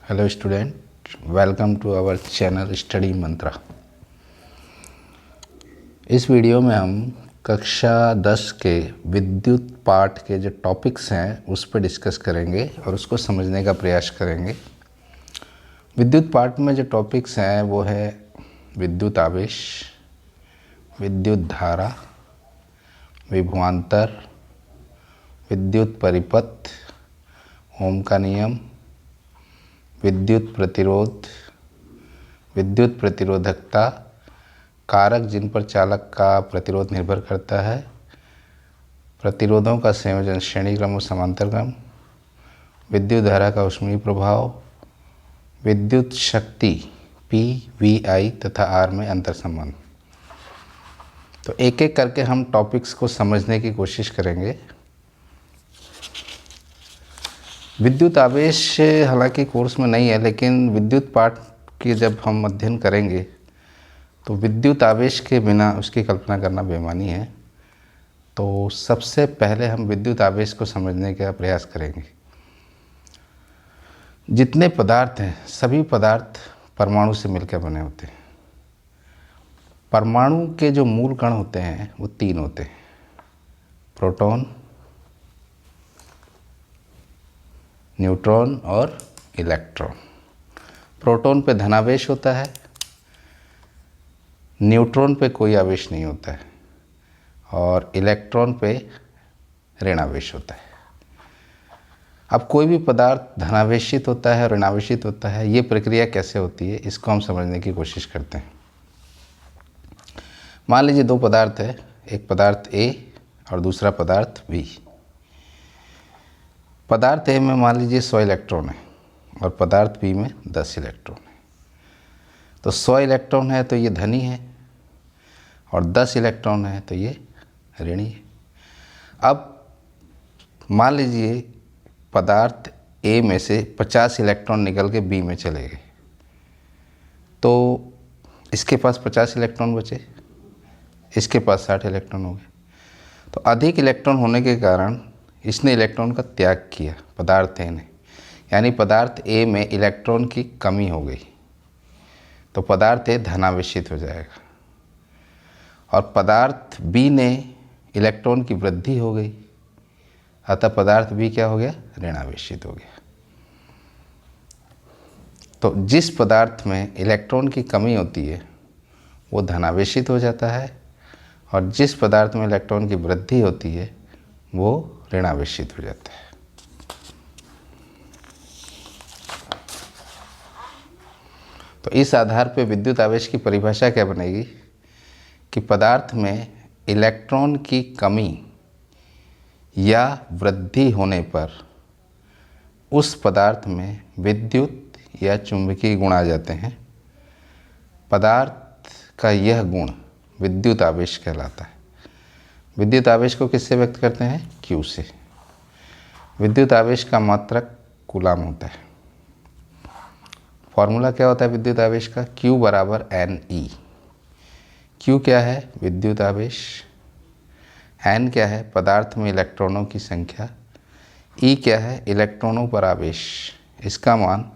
Hello student, welcome to our channel study mantra. इस video में हम कक्षा 10 के विद्युत पाठ के जो टॉपिक्स हैं उस पर डिस्कस करेंगे और उसको समझने का प्रयास करेंगे। विद्युत पाठ में जो टॉपिक्स हैं वो है विद्युत आवेश, विद्युत धारा, विभवांतर, विद्युत परिपथ, ओम का नियम, विद्युत प्रतिरोध, विद्युत प्रतिरोधकता, कारक जिन पर चालक का प्रतिरोध निर्भर करता है, प्रतिरोधों का संयोजन श्रेणी क्रम और समांतर क्रम, विद्युत धारा का ऊष्मीय प्रभाव, विद्युत शक्ति P, VI तथा R में अंतर संबंध। तो एक एक करके हम टॉपिक्स को समझने की कोशिश करेंगे। विद्युत आवेश हालांकि कोर्स में नहीं है, लेकिन विद्युत पाठ की जब हम अध्ययन करेंगे तो विद्युत आवेश के बिना उसकी कल्पना करना बेईमानी है। तो सबसे पहले हम विद्युत आवेश को समझने का प्रयास करेंगे। जितने पदार्थ हैं सभी पदार्थ परमाणु से मिलकर बने होते हैं। परमाणु के जो मूल कण होते हैं वो 3 होते हैं: प्रोटॉन, न्यूट्रॉन और इलेक्ट्रॉन। प्रोटॉन पे धनावेश होता है, न्यूट्रॉन पे कोई आवेश नहीं होता है और इलेक्ट्रॉन पे ऋणावेश होता है। अब कोई भी पदार्थ धनावेशित होता है और ऋणावेशित होता है, ये प्रक्रिया कैसे होती है इसको हम समझने की कोशिश करते हैं। मान लीजिए 2 पदार्थ है, एक पदार्थ A और दूसरा पदार्थ B। पदार्थ A में मान लीजिए 100 इलेक्ट्रॉन है और पदार्थ B में 10 इलेक्ट्रॉन है। तो 100 इलेक्ट्रॉन है तो ये धनी है और 10 इलेक्ट्रॉन है तो ये ऋणी है। अब मान लीजिए पदार्थ A में से 50 इलेक्ट्रॉन निकल के B में चले गए, तो इसके पास 50 इलेक्ट्रॉन बचे, इसके पास 60 इलेक्ट्रॉन हो गए। तो अधिक इलेक्ट्रॉन होने के कारण इसने इलेक्ट्रॉन का त्याग किया, पदार्थ A ने, यानी पदार्थ A में इलेक्ट्रॉन की कमी हो गई। तो पदार्थ A धनावेशित हो जाएगा और पदार्थ B ने इलेक्ट्रॉन की वृद्धि हो गई, अतः पदार्थ B क्या हो गया? ऋणावेशित हो गया। तो जिस पदार्थ में इलेक्ट्रॉन की कमी होती है वो धनावेशित हो जाता है और जिस पदार्थ में इलेक्ट्रॉन की वृद्धि होती है वो ऋणावेशित हो जाता है। तो इस आधार पर विद्युत आवेश की परिभाषा क्या बनेगी कि पदार्थ में इलेक्ट्रॉन की कमी या वृद्धि होने पर उस पदार्थ में विद्युत या चुंबकीय गुण आ जाते हैं। पदार्थ का यह गुण विद्युत आवेश कहलाता है। विद्युत आवेश को किससे व्यक्त करते हैं? Q से। विद्युत आवेश का मात्रक कूलाम होता है। फॉर्मूला क्या होता है विद्युत आवेश का? Q बराबर NE। Q क्या है? विद्युत आवेश। N क्या है? पदार्थ में इलेक्ट्रॉनों की संख्या। E क्या है? इलेक्ट्रॉनों पर आवेश। इसका मान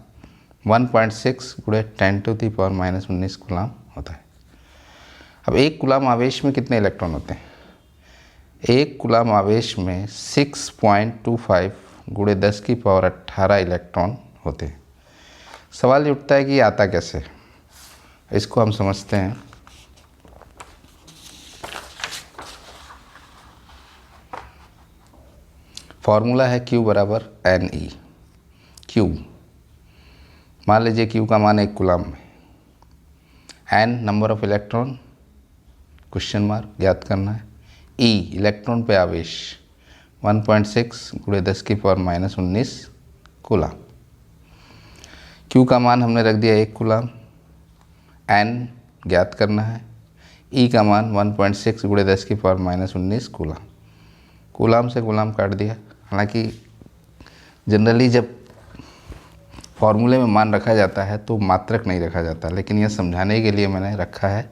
1.6 × 10⁻⁻19 कूलाम होता है। अब एक कूलाम आवेश में कितने इलेक्ट्रॉन होते हैं? एक कूलाम आवेश में 6.25 × 10⁻18 इलेक्ट्रॉन होते हैं। सवाल ये उठता है कि ये आता कैसे? इसको हम समझते हैं। फॉर्मूला है Q बराबर NE। Q, मान लीजिए Q का मान 1 कूलाम में, N number of electron, question mark, ज्ञात करना है। E इलेक्ट्रॉन पे आवेश 1.6 × 10⁻19 कूलाम। Q का मान हमने रख दिया 1 कूलाम, N ज्ञात करना है, E का मान 1.6 × 10⁻19 कूलाम। कूलाम से कूलाम काट दिया। हालांकि जनरली जब फॉर्मूले में मान रखा जाता है तो मात्रक नहीं रखा जाता, लेकिन यह समझाने के लिए मैंने रखा है।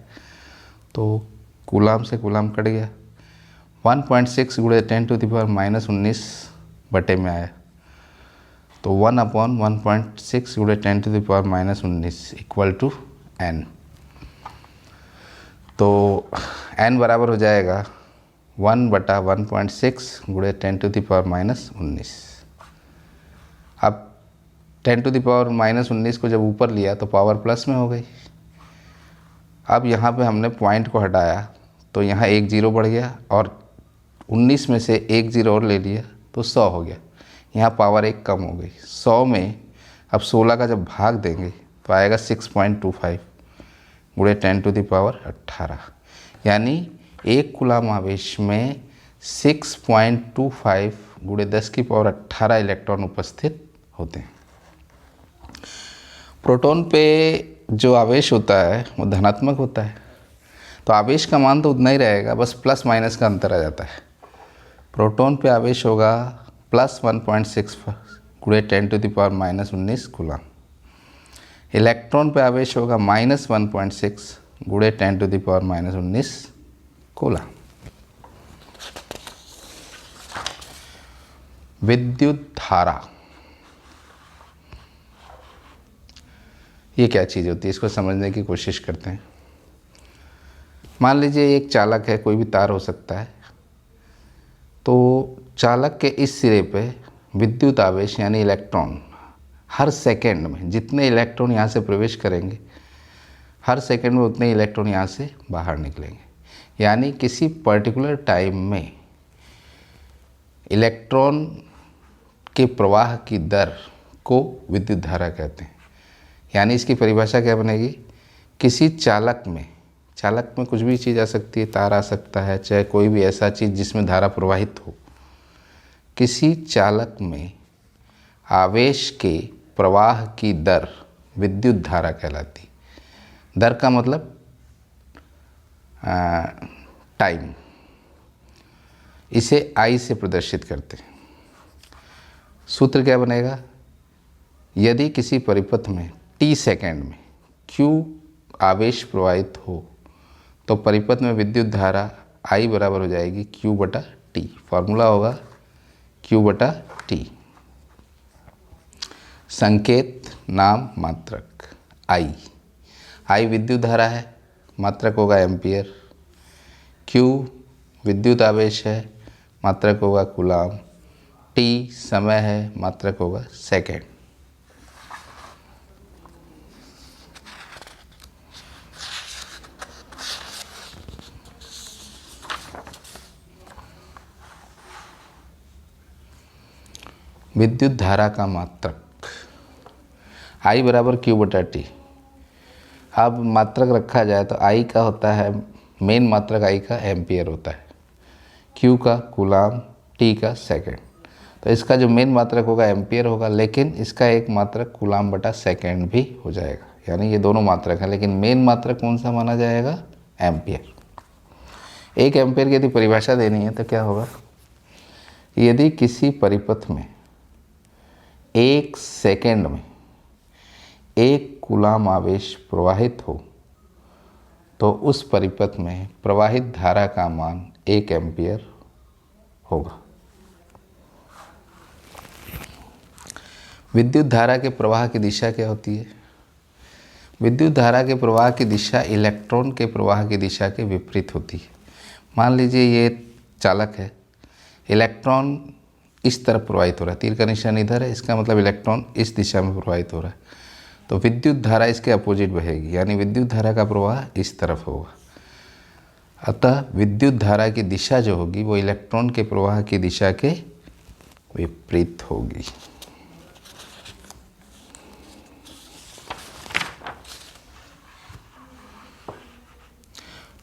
तो कूलाम से कूलाम कट गया, 1.6 × 10⁻19 बटे में आया। तो 1/1.6 गुणे 10⁻⁻19 इक्वल टू n। तो n बराबर हो जाएगा 1/1.6 गुणे 10⁻⁻19। अब 10⁻⁻19 को जब ऊपर लिया तो पावर प्लस में हो गई। अब यहाँ पे हमने पॉइंट को हटाया तो यहाँ एक जीरो बढ़ गया और 19 में से एक जीरो और ले लिया तो 100 हो गया। यहाँ पावर एक कम हो गई। 100 में अब 16 का जब भाग देंगे तो आएगा 6.25 गुणे 10⁻18, यानी एक कूलाम आवेश में 6.25 गुणे 10⁻18 इलेक्ट्रॉन उपस्थित होते हैं। प्रोटॉन पे जो आवेश होता है वो धनात्मक होता है, तो आवेश का मान तो उतना ही रहेगा, बस प्लस माइनस का अंतर आ जाता है। प्रोटॉन पे आवेश होगा +1.6 गुणे 10⁻⁻19 कूलाम। इलेक्ट्रॉन पे आवेश होगा -1.6 गुणे 10⁻⁻19 कूलाम। विद्युत धारा ये क्या चीज़ होती है, इसको समझने की कोशिश करते हैं। मान लीजिए एक चालक है, कोई भी तार हो सकता है, तो चालक के इस सिरे पे विद्युत आवेश यानी इलेक्ट्रॉन हर सेकंड में जितने इलेक्ट्रॉन यहाँ से प्रवेश करेंगे, हर सेकंड में उतने इलेक्ट्रॉन यहाँ से बाहर निकलेंगे। यानी किसी पर्टिकुलर टाइम में इलेक्ट्रॉन के प्रवाह की दर को विद्युत धारा कहते हैं। यानी इसकी परिभाषा क्या बनेगी, किसी चालक में कुछ भी चीज़ आ सकती है, तार आ सकता है, चाहे कोई भी ऐसा चीज़ जिसमें धारा प्रवाहित हो, किसी चालक में आवेश के प्रवाह की दर विद्युत धारा कहलाती। दर का मतलब टाइम, इसे I से प्रदर्शित करते हैं। सूत्र क्या बनेगा, यदि किसी परिपथ में t सेकेंड में q आवेश प्रवाहित हो तो परिपथ में विद्युत धारा I बराबर हो जाएगी Q/T। फॉर्मूला होगा Q/T। संकेत नाम मात्रक I विद्युत धारा है, मात्रक होगा एम्पियर। Q विद्युत आवेश है, मात्रक होगा कूलाम। T समय है, मात्रक होगा सेकेंड। विद्युत धारा का मात्रक I बराबर Q/T। अब मात्रक रखा जाए तो I का होता है, मेन मात्रक I का एम्पियर होता है, Q का कूलाम, T का सेकेंड। तो इसका जो मेन मात्रक होगा एम्पियर होगा, लेकिन इसका एक मात्रक कूलाम/सेकेंड भी हो जाएगा। यानी ये दोनों मात्रक हैं, लेकिन मेन मात्रक कौन सा माना जाएगा, एम्पियर। एक एम्पियर की यदि परिभाषा देनी है तो क्या होगा, यदि किसी परिपथ में एक सेकेंड में एक कूलाम आवेश प्रवाहित हो तो उस परिपथ में प्रवाहित धारा का मान 1 एम्पियर होगा। विद्युत धारा के प्रवाह की दिशा क्या होती है, विद्युत धारा के प्रवाह की दिशा इलेक्ट्रॉन के प्रवाह की दिशा के विपरीत होती है। मान लीजिए ये चालक है, इलेक्ट्रॉन इस तरफ प्रवाहित हो रहा है, तीर का निशान इधर है, इसका मतलब इलेक्ट्रॉन इस दिशा में प्रवाहित हो रहा है, तो विद्युत धारा इसके अपोजिट बहेगी, यानी विद्युत धारा का प्रवाह इस तरफ होगा। अतः विद्युत धारा की दिशा जो होगी वो इलेक्ट्रॉन के प्रवाह की दिशा के विपरीत होगी।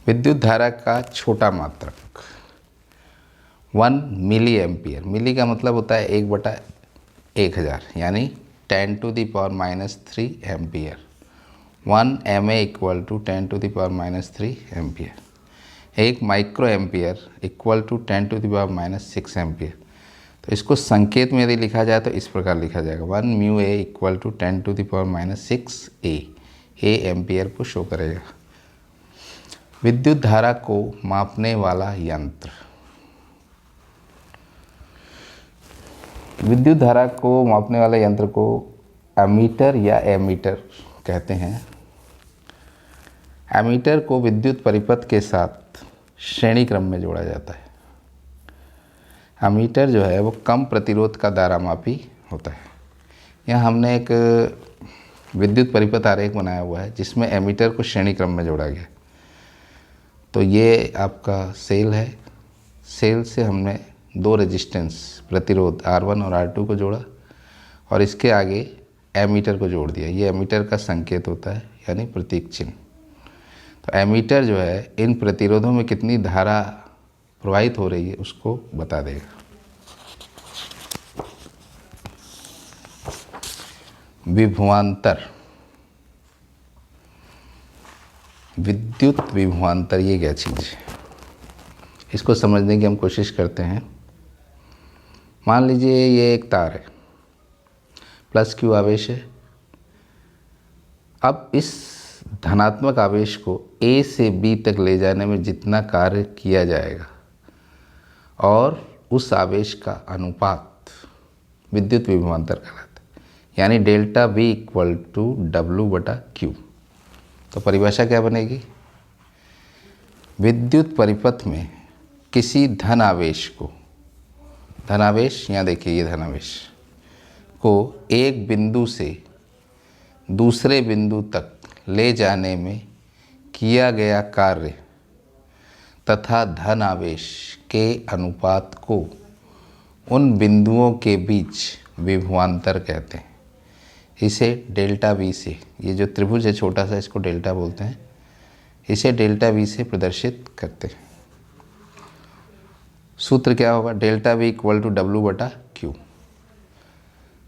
विद्युत धारा का छोटा मात्रक 1 मिली एम्पियर। मिली का मतलब होता है 1/1000, यानी 10⁻³ ampere. 1 MA = 10⁻³ ampere. 1 micro ampere equal to 10⁻6 ampere. तो इसको संकेत में यदि लिखा जाए तो इस प्रकार लिखा जाएगा, 1 μA = 10⁻6 A एम्पियर को शो करेगा। विद्युत धारा को मापने वाला यंत्र, विद्युत धारा को मापने वाले यंत्र को एमीटर या एमीटर कहते हैं। एमीटर को विद्युत परिपथ के साथ श्रेणी क्रम में जोड़ा जाता है। एमीटर जो है वो कम प्रतिरोध का धारामापी होता है। यहाँ हमने एक विद्युत परिपथ आरेख बनाया हुआ है जिसमें एमीटर को श्रेणी क्रम में जोड़ा गया। तो ये आपका सेल है। सेल से हमने दो रेजिस्टेंस प्रतिरोध R1 और R2 को जोड़ा और इसके आगे एमीटर को जोड़ दिया। ये एमीटर का संकेत होता है, यानी प्रतीक चिन्ह। तो एमीटर जो है इन प्रतिरोधों में कितनी धारा प्रवाहित हो रही है उसको बता देगा। विभवांतर, विद्युत विभवांतर ये क्या चीज़ है, इसको समझने की हम कोशिश करते हैं। मान लीजिए ये एक तार है, प्लस Q आवेश है। अब इस धनात्मक आवेश को A से B तक ले जाने में जितना कार्य किया जाएगा और उस आवेश का अनुपात विद्युत विभवांतर कहलाता है, यानी delta V equal to W/Q। तो परिभाषा क्या बनेगी? विद्युत परिपथ में किसी धन आवेश को, धनावेश यहाँ देखिए ये धनावेश को एक बिंदु से दूसरे बिंदु तक ले जाने में किया गया कार्य तथा धन आवेश के अनुपात को उन बिंदुओं के बीच विभवांतर कहते हैं। इसे डेल्टा V से, ये जो त्रिभुज है छोटा सा इसको डेल्टा बोलते हैं, इसे डेल्टा V से प्रदर्शित करते हैं। सूत्र क्या होगा? Delta V equal to W/Q।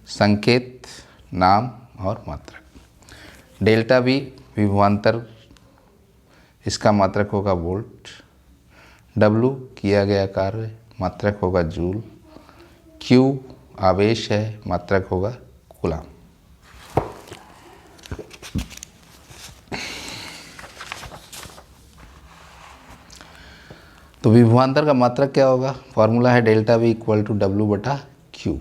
संकेत, नाम और मात्रक। डेल्टा V विभवांतर, इसका मात्रक होगा वोल्ट। W किया गया कार्य, मात्रक होगा जूल। Q आवेश है, मात्रक होगा कूलाम। तो विभवांतर का मात्रक क्या होगा? फॉर्मूला है delta V equal to W/Q।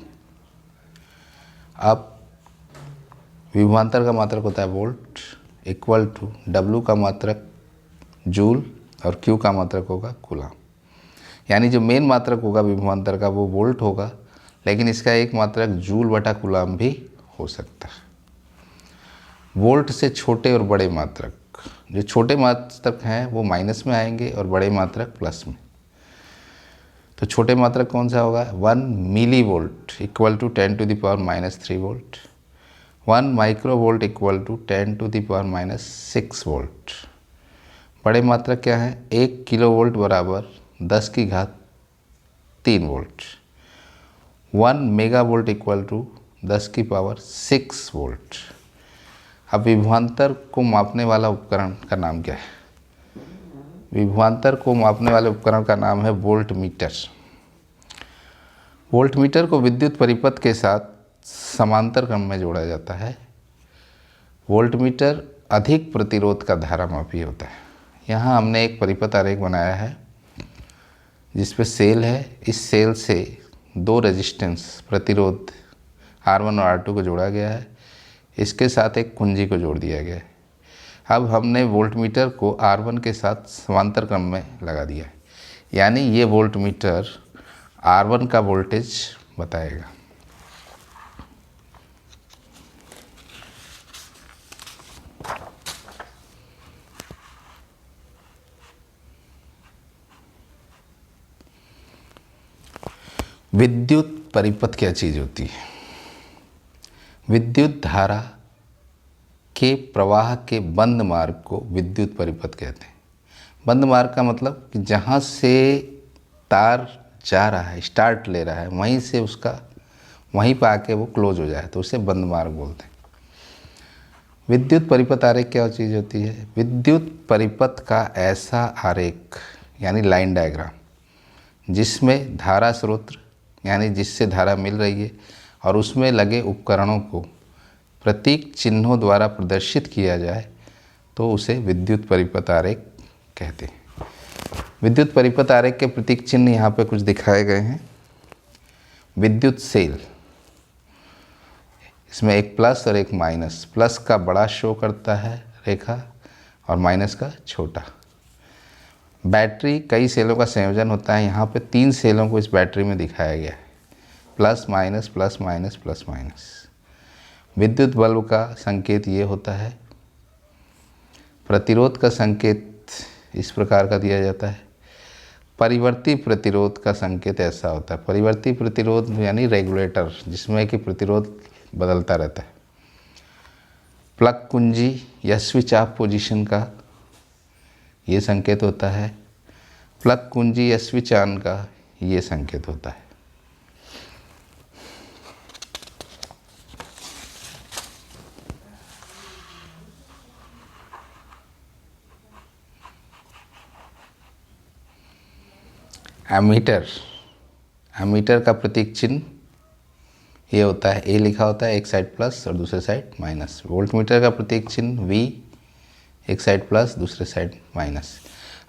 अब विभवांतर का मात्रक होता है वोल्ट, इक्वल टू W का मात्रक जूल और Q का मात्रक होगा कूलाम। यानी जो मेन मात्रक होगा विभवांतर का वो वोल्ट होगा, लेकिन इसका एक मात्रक जूल/कूलाम भी हो सकता है। वोल्ट से छोटे और बड़े मात्रक, जो छोटे मात्रक हैं वो माइनस में आएंगे और बड़े मात्रक प्लस में। तो छोटे मात्रक कौन सा होगा? 1 milli volt equal to 10⁻³ volt. 1 micro volt equal to 10⁻⁶ volt. बड़े मात्रक क्या है? 1 किलो वोल्ट बराबर 10⁻³ volt. 1 mega volt equal to 10⁻6 volt. अब विभवांतर को मापने वाला उपकरण का नाम क्या है? विभवांतर को मापने वाले उपकरण का नाम है वोल्ट मीटर। वोल्ट मीटर को विद्युत परिपथ के साथ समांतर क्रम में जोड़ा जाता है। वोल्ट मीटर अधिक प्रतिरोध का धारामापी होता है। यहाँ हमने एक परिपथ आरेख बनाया है जिसपे सेल है। इस सेल से दो रेजिस्टेंस प्रतिरोध R1 और R2 को जोड़ा गया है। इसके साथ एक कुंजी को जोड़ दिया गया है। अब हमने वोल्टमीटर को R1 के साथ समांतर क्रम में लगा दिया है, यानी ये वोल्टमीटर R1 का वोल्टेज बताएगा। विद्युत परिपथ क्या चीज़ होती है? विद्युत धारा के प्रवाह के बंद मार्ग को विद्युत परिपथ कहते हैं। बंद मार्ग का मतलब कि जहाँ से तार जा रहा है, स्टार्ट ले रहा है, वहीं से उसका वहीं पर आके वो क्लोज हो जाए तो उसे बंद मार्ग बोलते हैं। विद्युत परिपथ आरेख क्या चीज़ होती है? विद्युत परिपथ का ऐसा आरेख यानी लाइन डायग्राम जिसमें धारा स्रोत यानी जिससे धारा मिल रही है और उसमें लगे उपकरणों को प्रतीक चिन्हों द्वारा प्रदर्शित किया जाए तो उसे विद्युत परिपथ आरेख कहते हैं। विद्युत परिपथ आरेख के प्रतीक चिन्ह यहाँ पे कुछ दिखाए गए हैं। विद्युत सेल इसमें एक प्लस और एक माइनस, प्लस का बड़ा शो करता है रेखा और माइनस का छोटा। बैटरी कई सेलों का संयोजन होता है, यहाँ पे 3 सेलों को इस बैटरी में दिखाया गया है, plus minus plus minus plus minus. विद्युत बल्ब का संकेत ये होता है। प्रतिरोध का संकेत इस प्रकार का दिया जाता है। परिवर्ती प्रतिरोध का संकेत ऐसा होता है। परिवर्ती प्रतिरोध यानी रेगुलेटर, जिसमें कि प्रतिरोध बदलता रहता है। प्लग कुंजी या स्विच ऑफ पोजीशन का ये संकेत होता है। प्लग कुंजी या स्विच ऑन का ये संकेत होता है। एमीटर, एमीटर का प्रतीक चिन्ह ये होता है, ए लिखा होता है, एक साइड प्लस और दूसरे साइड माइनस। वोल्टमीटर का प्रतीक चिन्ह वी, एक साइड प्लस दूसरे साइड माइनस।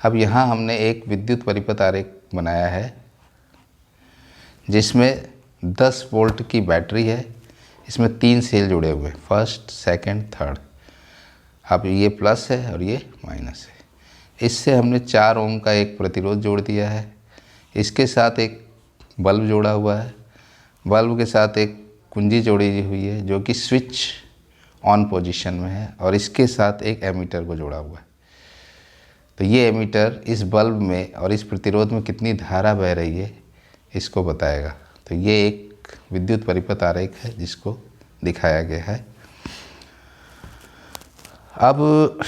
अब यहाँ हमने एक विद्युत परिपथ आरेख बनाया है जिसमें 10 वोल्ट की बैटरी है। इसमें 3 सेल जुड़े हुए हैं, फर्स्ट सेकंड थर्ड। अब ये प्लस है और ये माइनस है। इससे हमने 4 ओम का एक प्रतिरोध जोड़ दिया है। इसके साथ एक बल्ब जोड़ा हुआ है। बल्ब के साथ एक कुंजी जोड़ी हुई है जो कि स्विच ऑन पोजीशन में है, और इसके साथ एक एमीटर को जोड़ा हुआ है। तो ये एमीटर इस बल्ब में और इस प्रतिरोध में कितनी धारा बह रही है इसको बताएगा। तो ये एक विद्युत परिपथ आरेख है जिसको दिखाया गया है। अब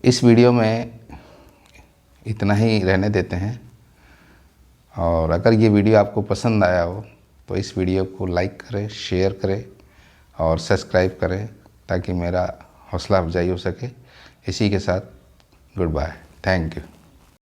इस वीडियो में इतना ही रहने देते हैं, और अगर ये वीडियो आपको पसंद आया हो तो इस वीडियो को लाइक करें, शेयर करें और सब्सक्राइब करें ताकि मेरा हौसला अफजाई हो सके। इसी के साथ गुड बाय, थैंक यू।